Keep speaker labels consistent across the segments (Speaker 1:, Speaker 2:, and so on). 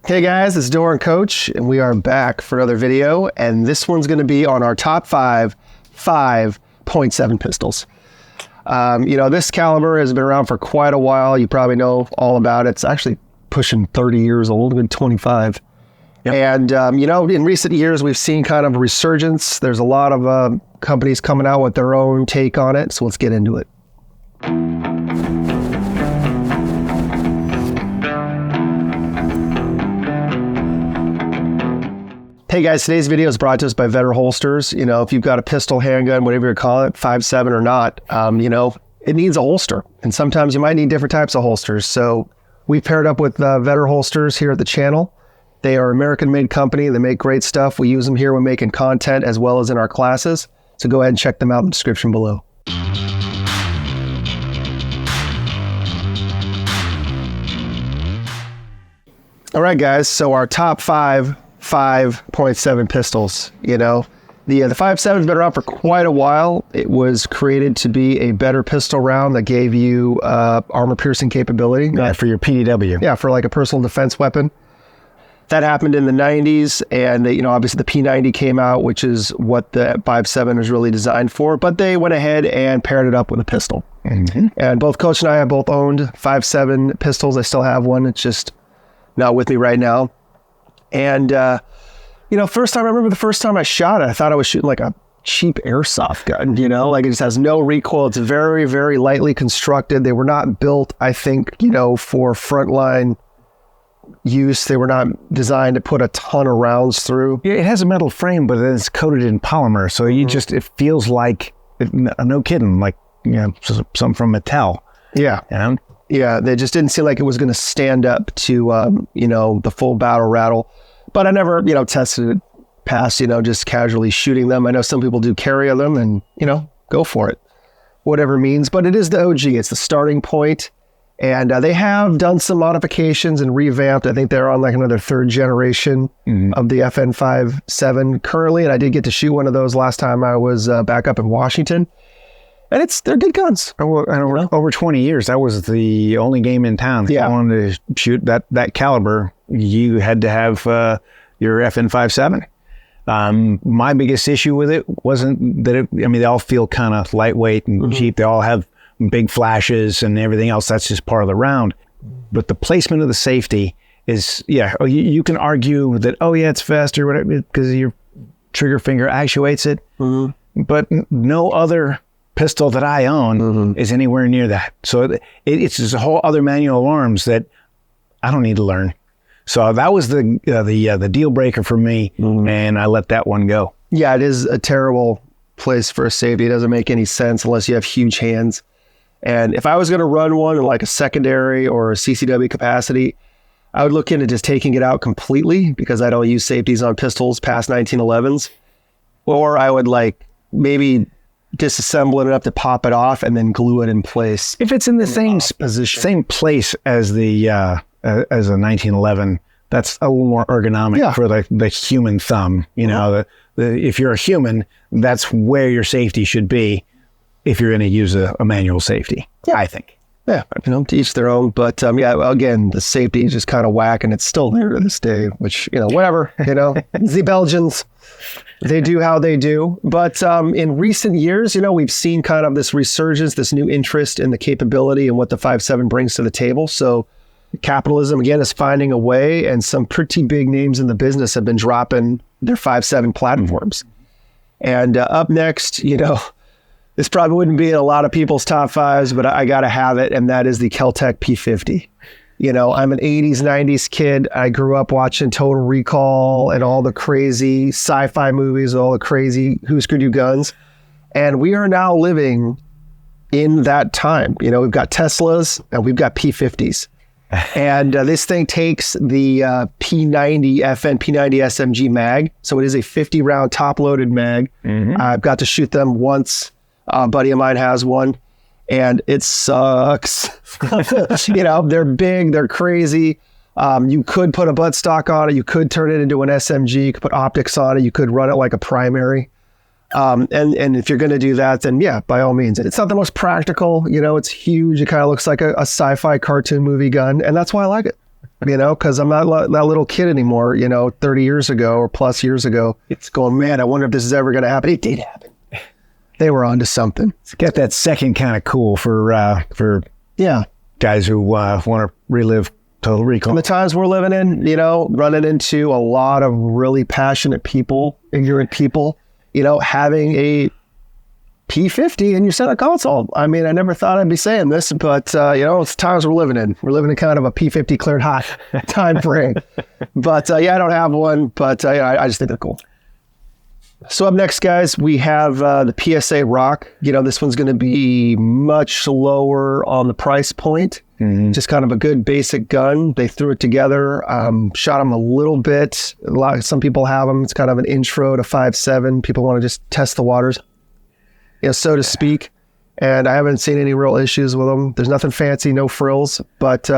Speaker 1: Hey guys, it's Dorr and Coch, and we are back for another video, and this one's going to be on our top 5.7 pistols. This caliber has been around for quite a while. You probably know all about it. It's actually pushing 30 years old, good 25. Yep. And, in recent years, we've seen kind of a resurgence. There's a lot of companies coming out with their own take on it, so let's get into it. Hey guys, today's video is brought to us by Vedder Holsters. If you've got a pistol, handgun, whatever you call it, 5.7 or not, it needs a holster. And sometimes you might need different types of holsters. So we paired up with Vedder Holsters here at the channel. They are an American-made company. They make great stuff. We use them here when making content as well as in our classes. So go ahead and check them out in the description below. All right, guys. So our top 5.7 pistols. The 5.7 has been around for quite a while. It was created to be a better pistol round that gave you armor piercing capability.
Speaker 2: For your PDW.
Speaker 1: Yeah, for like a personal defense weapon. That happened in the 90s, and obviously the P90 came out, which is what the 5.7 is really designed for. But they went ahead and paired it up with a pistol. Mm-hmm. And both Coach and I have both owned 5.7 pistols. I still have one. It's just not with me right now. And, I remember the first time I shot it, I thought I was shooting like a cheap airsoft gun, like it just has no recoil. It's very, very lightly constructed. They were not built, I think, for frontline use. They were not designed to put a ton of rounds through.
Speaker 2: Yeah, it has a metal frame, but it's coated in polymer. So it feels like, no kidding, like, something from Mattel.
Speaker 1: Yeah. Yeah, they just didn't seem like it was going to stand up to, the full battle rattle. But I never, tested it past, just casually shooting them. I know some people do carry them and, go for it, whatever it means. But it is the OG. It's the starting point. And they have done some modifications and revamped. I think they're on like another third generation of the FN 5.7 currently. And I did get to shoot one of those last time I was back up in Washington. And they're good guns.
Speaker 2: Over 20 years, that was the only game in town. If you wanted to shoot that caliber, you had to have your FN 5.7. My biggest issue with it wasn't that they all feel kind of lightweight and cheap. They all have big flashes and everything else. That's just part of the round. But the placement of the safety is, you can argue that, it's faster whatever because your trigger finger actuates it. But no other pistol that I own is anywhere near that. So it's just a whole other manual of arms that I don't need to learn. So that was the deal breaker for me, and I let that one go. Yeah, it is a terrible place for a safety. It doesn't make any sense unless you have huge hands. And if I was going to run one in like a secondary or a CCW capacity, I would look into just taking it out completely because I don't use safeties on pistols past 1911s. Or I would maybe disassemble it enough to pop it off and then glue it in place. If it's in the same position, same place as the as a 1911, that's a little more ergonomic for the human thumb. If you're a human, that's where your safety should be. If you're going to use a manual safety, I think.
Speaker 1: Yeah, to each their own. But again, the safety is just kind of whack, and it's still there to this day. Which whatever. The Belgians. They do how they do. But in recent years, we've seen kind of this resurgence, this new interest in the capability and what the 5.7 brings to the table. So capitalism, again, is finding a way, and some pretty big names in the business have been dropping their 5.7 platforms. And up next, this probably wouldn't be in a lot of people's top fives, but I got to have it, and that is the Kel-Tec P50. I'm an 80s, 90s kid. I grew up watching Total Recall and all the crazy sci-fi movies, all the crazy Who Screwed You guns. And we are now living in that time. We've got Teslas and we've got P50s. And this thing takes the P90 FN, P90 SMG mag. So it is a 50-round top-loaded mag. I've got to shoot them once. A buddy of mine has one. And it sucks. They're big, they're crazy. You could put a buttstock on it. You could turn it into an SMG. You could put optics on it. You could run it like a primary. And if you're going to do that, then yeah, by all means. It's not the most practical, it's huge. It kind of looks like a sci-fi cartoon movie gun. And that's why I like it. because I'm not that little kid anymore, 30 years ago or plus years ago. It's going, man, I wonder if this is ever going to happen. It did happen. They were onto something.
Speaker 2: It's got that second kind of cool for guys who want to relive Total Recall.
Speaker 1: And the times we're living in, running into a lot of really passionate people, ignorant people, having a P50 in your center console. I mean, I never thought I'd be saying this, but, it's times we're living in. We're living in kind of a P50 cleared hot time frame. But, I don't have one, but I just think they're cool. So up next, guys, we have the PSA Rock. This one's going to be much lower on the price point. Mm-hmm. Just kind of a good basic gun. They threw it together, shot them a little bit. Some people have them. It's kind of an intro to 5.7. People want to just test the waters, so to speak. And I haven't seen any real issues with them. There's nothing fancy, no frills, but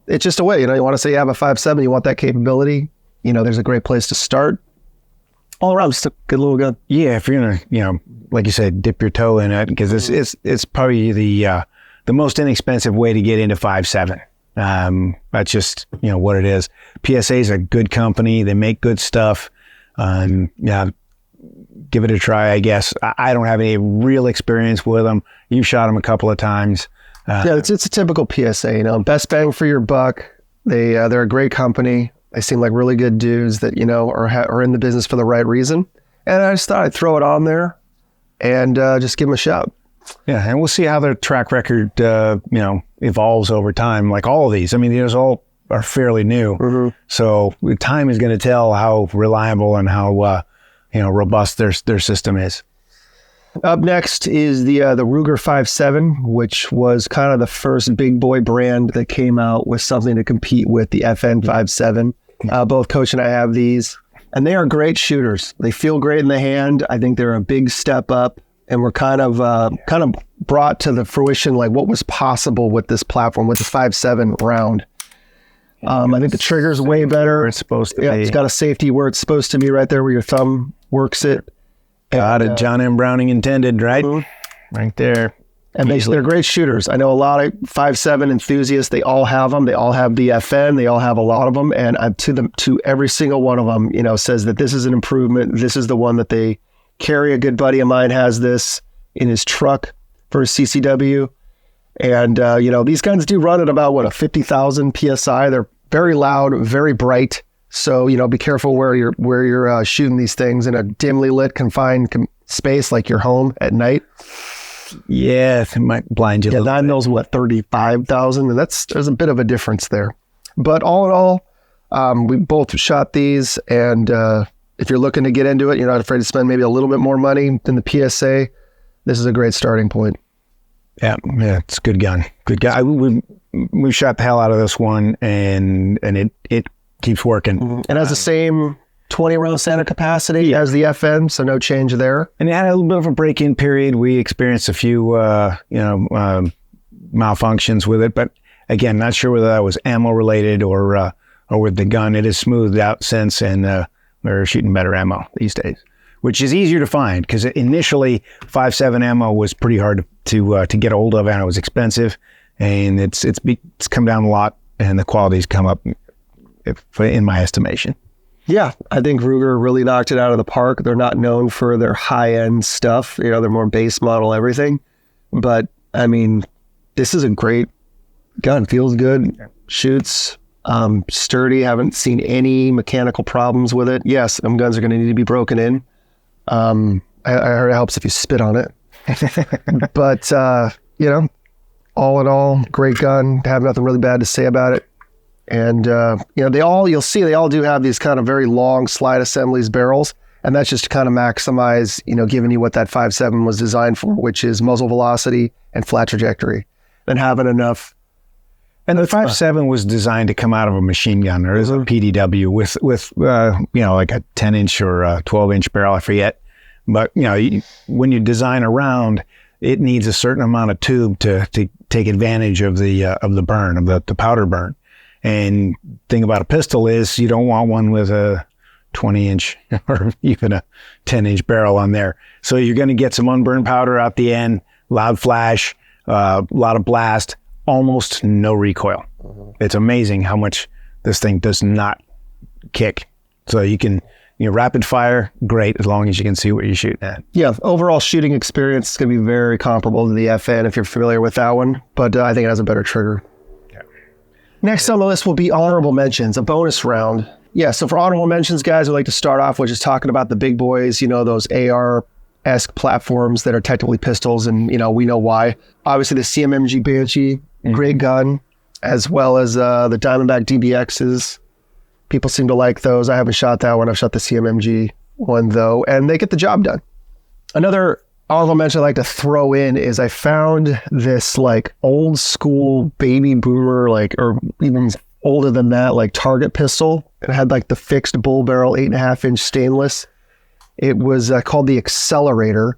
Speaker 1: it's just a way. You want to say you have a 5.7, you want that capability. There's a great place to start. All around, just a good little gun.
Speaker 2: Yeah, if you're gonna, like you said, dip your toe in it, because it's probably the most inexpensive way to get into 5.7. That's just what it is. PSA is a good company. They make good stuff. Give it a try, I guess. I don't have any real experience with them. You've shot them a couple of times.
Speaker 1: It's a typical PSA. Best bang for your buck. They're a great company. They seem like really good dudes that, are in the business for the right reason. And I just thought I'd throw it on there and just give them a shout.
Speaker 2: Yeah, and we'll see how their track record, evolves over time. Like all of these. I mean, these all are fairly new. Mm-hmm. So time is going to tell how reliable and how, robust their system is.
Speaker 1: Up next is the Ruger 5.7, which was kind of the first big boy brand that came out with something to compete with the FN 5.7. Both Coach and I have these, and they are great shooters. They feel great in the hand. I think they're a big step up, and we're kind of brought to the fruition like what was possible with this platform with the 5.7 round. I think the trigger's way better.
Speaker 2: It's supposed to be.
Speaker 1: It's got a safety where it's supposed to be right there where your thumb works it.
Speaker 2: Got it. John M. Browning intended, right? Mm-hmm. Right there.
Speaker 1: And they're great shooters. I know a lot of 5.7 enthusiasts. They all have them. They all have the FN. They all have a lot of them. And to every single one of them, says that this is an improvement. This is the one that they carry. A good buddy of mine has this in his truck for his CCW. And, these guns do run at about, a 50,000 PSI. They're very loud, very bright. So, be careful where you're shooting these things in a dimly lit, confined space like your home at night.
Speaker 2: Yeah, it might blind you.
Speaker 1: Yeah, 9 mils, 35,000, and there's a bit of a difference there. But all in all, we both shot these, and if you're looking to get into it, you're not afraid to spend maybe a little bit more money than the PSA. This is a great starting point.
Speaker 2: Yeah, it's a good gun. Good gun. We shot the hell out of this one, and it keeps working.
Speaker 1: Mm-hmm. And has the same 20 round standard capacity as the FN, so no change there.
Speaker 2: And it had a little bit of a break-in period. We experienced a few, malfunctions with it, but again, not sure whether that was ammo related or with the gun. It is smoothed out since, and we're shooting better ammo these days, which is easier to find because initially 5.7 ammo was pretty hard to get a hold of, and it was expensive, and it's come down a lot, and the quality's come up, in my estimation.
Speaker 1: Yeah, I think Ruger really knocked it out of the park. They're not known for their high-end stuff. They're more base model everything. But, I mean, this is a great gun. Feels good, shoots, sturdy. Haven't seen any mechanical problems with it. Yes, them guns are going to need to be broken in. I heard it helps if you spit on it. But, all in all, great gun. Have nothing really bad to say about it. And, you'll see they all do have these kind of very long slide assemblies barrels. And that's just to kind of maximize, giving you what that 5.7 was designed for, which is muzzle velocity and flat trajectory. And having enough.
Speaker 2: And the 5.7 was designed to come out of a machine gun or as a PDW with like a 10-inch or a 12-inch barrel, I forget. But, when you design a round, it needs a certain amount of tube to take advantage of the burn, of the powder burn. And thing about a pistol is you don't want one with a 20-inch or even a 10-inch barrel on there. So you're going to get some unburned powder out the end, loud flash, a lot of blast, almost no recoil. Mm-hmm. It's amazing how much this thing does not kick. So you can, rapid fire, great, as long as you can see what you're shooting at.
Speaker 1: Yeah, overall shooting experience is going to be very comparable to the FN if you're familiar with that one, but I think it has a better trigger. Yeah. Next on the list will be honorable mentions, a bonus round. Yeah, so for honorable mentions, guys, I'd like to start off with just talking about the big boys, those AR-esque platforms that are technically pistols, and, we know why. Obviously, the CMMG Banshee, great gun, as well as the Diamondback DBXs. People seem to like those. I haven't shot that one. I've shot the CMMG one, though, and they get the job done. Another honorable mention I'd like to throw in is I found this, old school baby boomer, or even older than that, target pistol. It had the fixed bull barrel 8.5-inch stainless. It was called the Accelerator,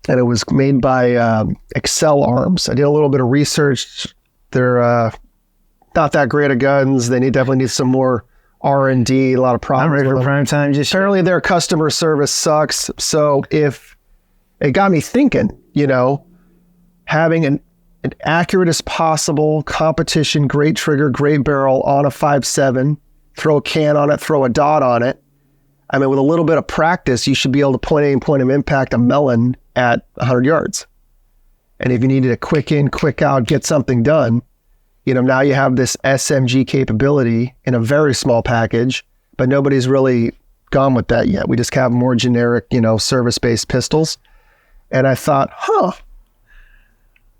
Speaker 1: and it was made by Excel Arms. I did a little bit of research. They're not that great of guns. They definitely need some more R&D, a lot of problems.
Speaker 2: I'm ready for prime time.
Speaker 1: Apparently their customer service sucks. So if it got me thinking, having an accurate as possible competition, great trigger, great barrel on a 5.7, throw a can on it, throw a dot on it. I mean, with a little bit of practice, you should be able to point aim, point of impact a melon at 100 yards. And if you needed a quick in, quick out, get something done, now you have this SMG capability in a very small package, but nobody's really gone with that yet. We just have more generic, service-based pistols. And I thought,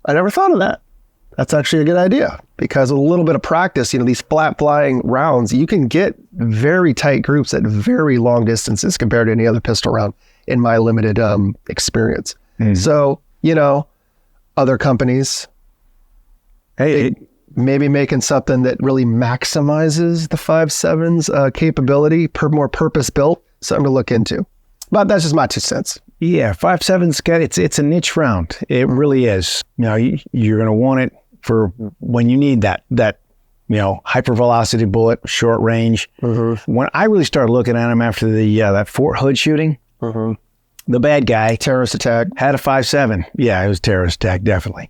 Speaker 1: I never thought of that. That's actually a good idea, because with a little bit of practice, these flat flying rounds, you can get very tight groups at very long distances compared to any other pistol round in my limited experience. So, other companies, maybe making something that really maximizes the 5.7's capability, more purpose built, something to look into. But that's just my 2 cents.
Speaker 2: Yeah, 5.7's got it's a niche round. It really is. You're going to want it for when you need that hyper velocity bullet, short range. When I really started looking at them after the that Fort Hood shooting, the bad guy,
Speaker 1: terrorist attack,
Speaker 2: had a 5.7. Yeah, it was terrorist attack, definitely.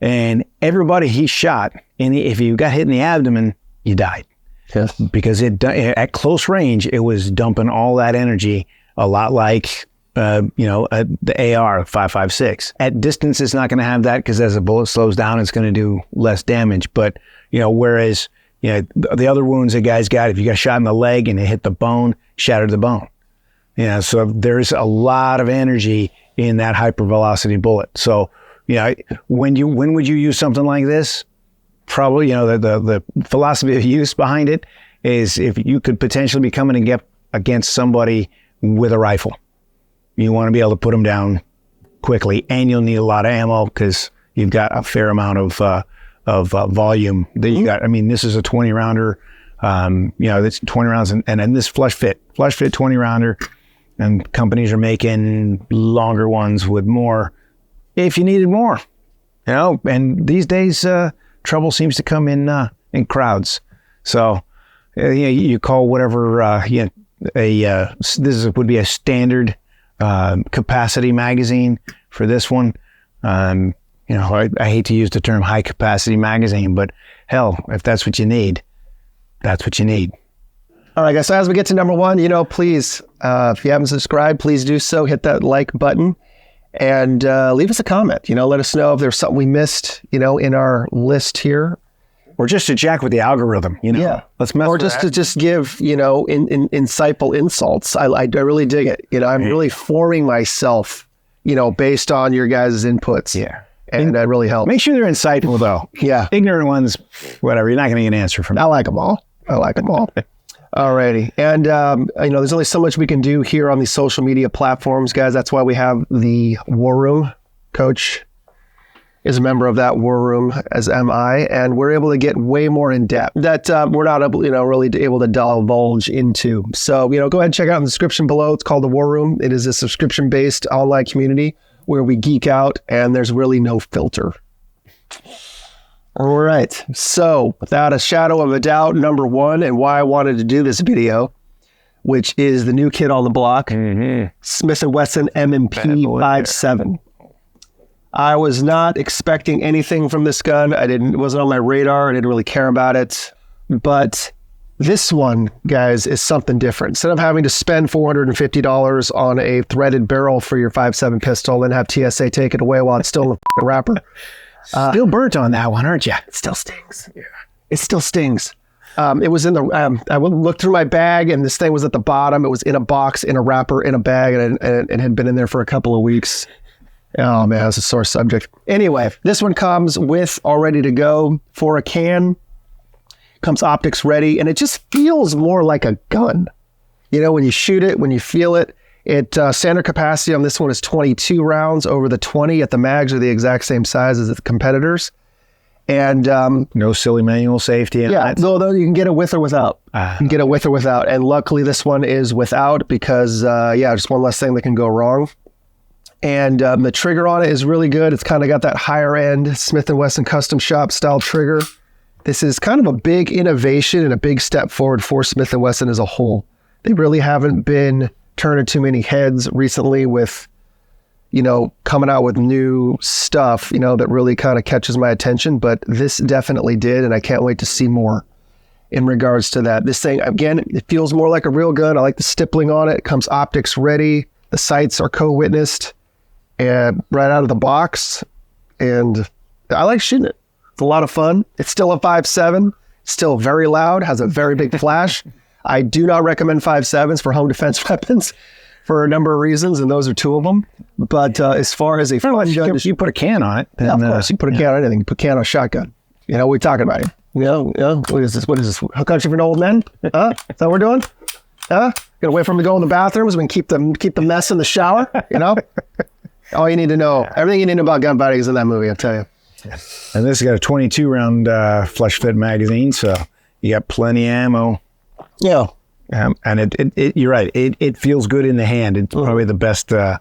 Speaker 2: And everybody he shot, and if you got hit in the abdomen, you died.
Speaker 1: Yes.
Speaker 2: Because at close range, it was dumping all that energy, a lot like the AR 5.56. At distance, it's not going to have that, because as the bullet slows down, it's going to do less damage. But whereas the other wounds a guy's got, if you got shot in the leg and it hit the bone, shattered the bone. So there's a lot of energy in that hypervelocity bullet. So when would you use something like this? Probably the philosophy of use behind it is if you could potentially be coming against somebody with a rifle. You want to be able to put them down quickly, and you'll need a lot of ammo because you've got a fair amount of volume that you got. I mean, this is a 20 rounder. It's 20 rounds, and then this flush fit 20 rounder, and companies are making longer ones with more if you needed more. And these days trouble seems to come in crowds. So you call whatever this would be a standard capacity magazine for this one. I hate to use the term high capacity magazine, but hell, if that's what you need, that's what you need.
Speaker 1: All right, guys. So as we get to number 1, please, if you haven't subscribed, please do so. Hit that like button and leave us a comment. Let us know if there's something we missed, in our list here.
Speaker 2: Or just to jack with the algorithm,
Speaker 1: Yeah.
Speaker 2: Let's mess
Speaker 1: or
Speaker 2: with
Speaker 1: just
Speaker 2: that.
Speaker 1: to just give, insightful insults. I really dig it. I'm really forming myself, based on your guys' inputs.
Speaker 2: Yeah.
Speaker 1: And that really helps.
Speaker 2: Make sure they're insightful, though.
Speaker 1: Yeah.
Speaker 2: Ignorant ones, whatever. You're not going to get an answer from them.
Speaker 1: I like them all. Alrighty. And, there's only so much we can do here on these social media platforms, guys. That's why we have the War Room. Coach is a member of that War Room, as am I, and we're able to get way more in depth that we're not able, really able to divulge into. So, go ahead and check out in the description below. It's called the War Room. It is a subscription-based online community where we geek out, and there's really no filter. All right. So, without a shadow of a doubt, number 1, and why I wanted to do this video, which is the new kid on the block, Smith & Wesson M&P 5.7. I was not expecting anything from this gun. It wasn't on my radar. I didn't really care about it. But This one, guys, is something different. Instead of having to spend $450 on a threaded barrel for your 5.7 pistol and have TSA take it away while it's still in the wrapper.
Speaker 2: Still burnt on that one, aren't you?
Speaker 1: It still stings. Yeah. It still stings. It was in the, I looked through my bag and this thing was at the bottom. It was in a box, in a wrapper, in a bag, and it had been in there for a couple of weeks. Oh man, that's a sore subject. Anyway, this one comes with all ready to go for a can. Comes optics ready, and it just feels more like a gun. You know, when you shoot it, when you feel it. Standard capacity on this one is 22 rounds over the 20 at the mags are the exact same size as the competitors. And
Speaker 2: no silly manual safety.
Speaker 1: Yeah, though you can get it with or without. You can get it with or without. And luckily this one is without because, just one less thing that can go wrong. And the trigger on it is really good. It's kind of got that higher end Smith & Wesson custom shop style trigger. This is kind of a big innovation and a big step forward for Smith & Wesson as a whole. They really haven't been turning too many heads recently with, coming out with new stuff, that really kind of catches my attention. But this definitely did, and I can't wait to see more in regards to that. This thing, again, it feels more like a real gun. I like the stippling on it. It comes optics ready. The sights are co-witnessed and right out of the box. And I like shooting it. It's a lot of fun. It's still a 5.7, still very loud, has a very big flash. I do not recommend 5.7s for home defense weapons for a number of reasons, and those are two of them. But as far as a fun gun,
Speaker 2: you put a can on it.
Speaker 1: Then, of course, you put a can on anything. You put a can on a shotgun. What are we talking about here? What is this? What is this? Country for old men? Is that what we're doing? Gonna wait for them to go in the bathrooms. We can keep the mess in the shower. All you need to know, everything you need to know about gun fighting is in that movie. I'll tell you.
Speaker 2: And this has got a 22 round flush fit magazine, so you got plenty of ammo.
Speaker 1: Yeah.
Speaker 2: And it you're right. It feels good in the hand. It's probably the best of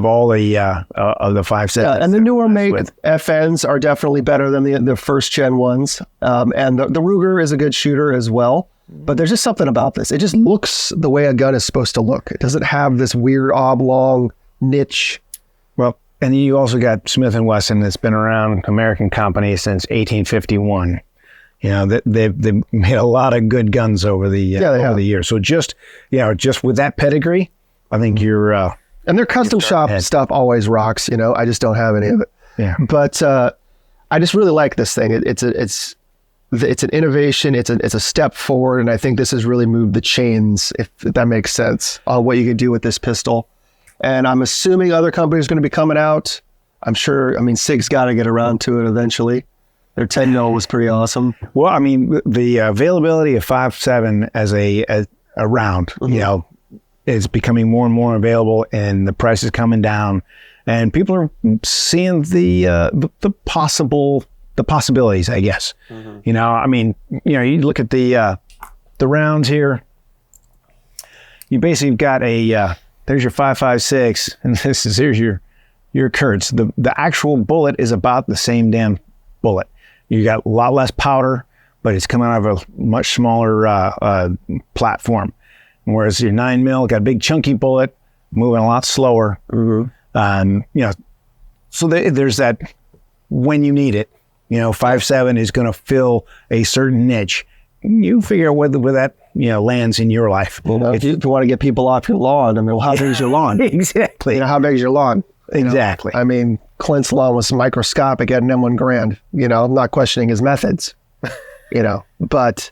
Speaker 2: all the 5.7.
Speaker 1: Yeah, and the newer made FNs are definitely better than the first gen ones. And the Ruger is a good shooter as well. But there's just something about this. It just looks the way a gun is supposed to look. It doesn't have this weird oblong niche.
Speaker 2: Well, and you also got Smith & Wesson that's been around, American company, since 1851. They've made a lot of good guns over the years. So just with that pedigree, I think you're
Speaker 1: and their custom shop stuff always rocks. I just don't have any of it.
Speaker 2: Yeah.
Speaker 1: But I just really like this thing. It's an innovation. It's a step forward, and I think this has really moved the chains, if that makes sense, on what you could do with this pistol. And I'm assuming other companies are going to be coming out. I'm sure. SIG's got to get around to it eventually. Their 10-mil was pretty awesome.
Speaker 2: Well, the availability of 5.7 as a round, mm-hmm. Is becoming more and more available, and the price is coming down, and people are seeing the possibilities, I guess. Mm-hmm. You look at the rounds here. You basically got there's your 5.56, and here's your Kurtz. The actual bullet is about the same damn bullet. You got a lot less powder, but it's coming out of a much smaller platform. Whereas your 9mm got a big chunky bullet, moving a lot slower. Mm-hmm. So there's that when you need it. 5.7 is going to fill a certain niche. You figure out whether that lands in your life.
Speaker 1: If you want to get people off your lawn, how big is your lawn?
Speaker 2: Exactly.
Speaker 1: How big is your lawn?
Speaker 2: Exactly.
Speaker 1: Clint's lawn was microscopic at an M1 Grand. I'm not questioning his methods. But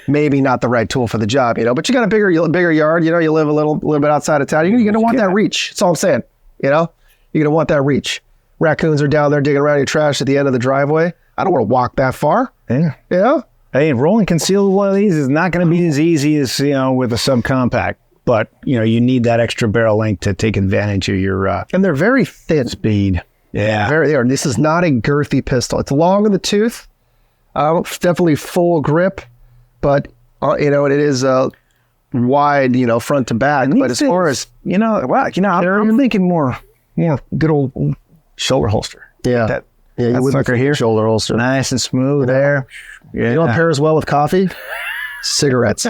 Speaker 1: maybe not the right tool for the job. But you got a bigger yard. You live a little bit outside of town. You're gonna want that reach. That's all I'm saying. You're gonna want that reach. Raccoons are down there digging around your trash at the end of the driveway. I don't want to walk that far.
Speaker 2: Yeah. Hey, rolling concealed one of these is not going to be as easy as with a subcompact. But you need that extra barrel length to take advantage of your
Speaker 1: and they're very thin.
Speaker 2: Speed. Yeah,
Speaker 1: they are. This is not a girthy pistol. It's long in the tooth. Definitely full grip, but it is wide. Front to back. But as far as
Speaker 2: I'm thinking more good old shoulder holster.
Speaker 1: Yeah. You would
Speaker 2: sucker here,
Speaker 1: shoulder holster,
Speaker 2: nice and smooth there.
Speaker 1: Yeah. It pairs well with coffee. cigarettes.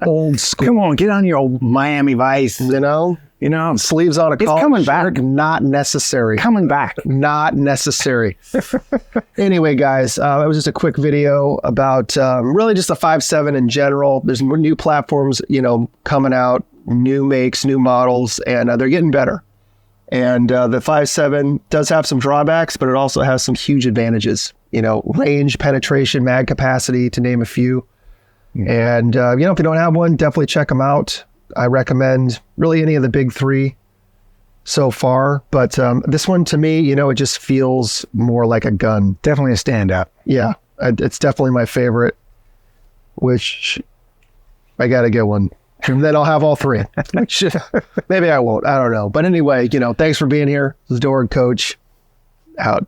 Speaker 1: Old school.
Speaker 2: Come on, get on your old Miami Vice.
Speaker 1: Sleeves on a collar.
Speaker 2: It's coming back.
Speaker 1: Not necessary.
Speaker 2: Coming back.
Speaker 1: Not necessary. Anyway, guys, it was just a quick video about really just the 5.7 in general. There's more new platforms, coming out, new makes, new models, and they're getting better. And the 5.7 does have some drawbacks, but it also has some huge advantages. Range, penetration, mag capacity, to name a few. And, if you don't have one, definitely check them out. I recommend really any of the big three so far. But this one, to me, it just feels more like a gun.
Speaker 2: Definitely a standout.
Speaker 1: Yeah, it's definitely my favorite, which I got to get one. And then I'll have all three. Maybe I won't. I don't know. But anyway, thanks for being here. This is Dorr and Coch. Out.